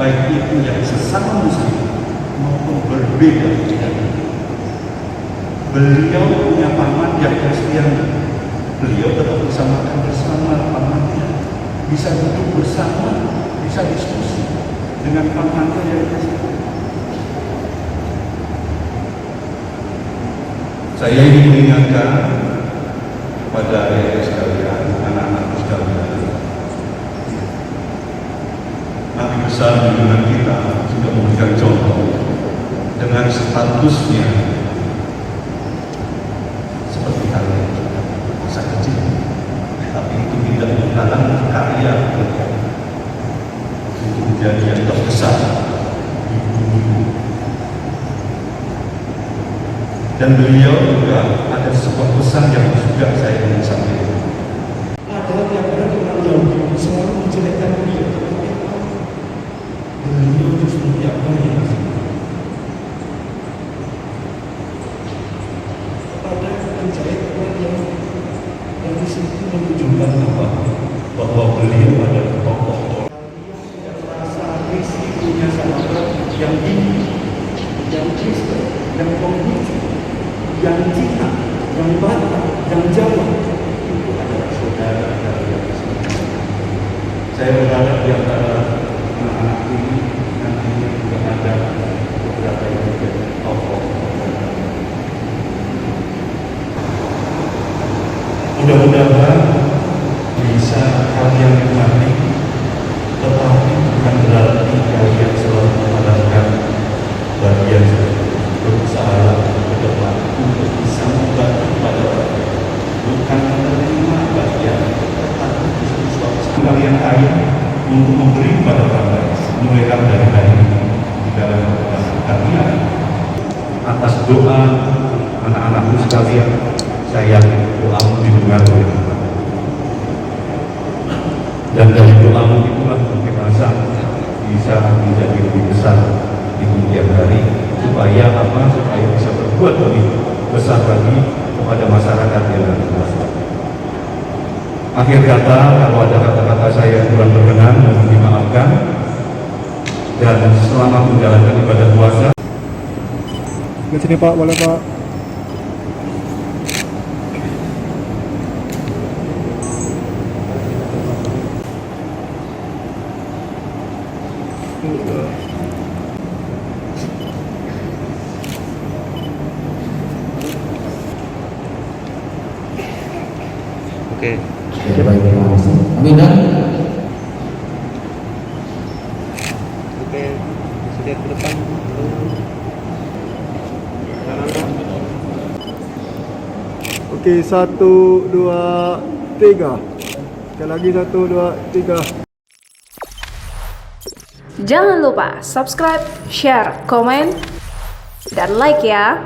baik itu yang sesama muslim maupun berbeda agama. Beliau punya paman yang Kristen, beliau tetap bisa makan bersama pamannya, bisa duduk bersama, bisa diskusi dengan pamannya yang Kristen. Saya ingin mengingatkan kepada adik-adik sekalian, anak-anak sekalian, Nabi besar junjungan kita sudah memberikan contoh dengan statusnya seperti kalian masa kecil, tapi itu tidak menghalangi karya beliau untuk menjadi yang terbesar di dunia. Dan beliau juga ada sebuah pesan yang juga saya ingin sampaikan. Ada yang berada orang Yahudi selalu menjelekkan beliau. Beliau itu seperti apa ya? Pada menjelek orang yang di situ menunjukkan apa? Bahwa beliau adalah tokoh yang merasa risikonya sahabat yang tinggi, yang Kristen, yang Konghucu, yang Cina, yang Batak, yang Jawa, itu adalah saudara kalian semua. Saya berharap di antara anak-anak ini nantinya juga ada beberapa yang menjadi tokoh. Mudah-mudahan bisa kalian nikmati, tetapi bukan berarti kalian selalu memadamkan bagian berusaha ke depan untuk bisa membantu pada orang, bukan menerima bagian, tetapi justru suatu kalian kaya untuk memberi kepada orang lain, mulaikan dari hari ini di dalam karena atas doa anak-anakku sekalian, saya doamu didengar oleh Allah. Dan dari doamu itulah kita bisa menjadi lebih besar di kemudian hari, supaya apa? Supaya bisa berbuat lebih besar lagi kepada masyarakat yang ada di luar. Akhir kata, kalau ada kata-kata saya yang kurang berkenan, mohon dimaafkan. Dan selamat menjalankan ibadah puasa. Ke sini Pak, boleh Pak. Oke. Baik, terima kasih. Amin dan Oke, lihat ke depan. Oke, 1, 2, 3. Sekali lagi 1, 2, 3. Jangan lupa subscribe, share, komen, dan like ya.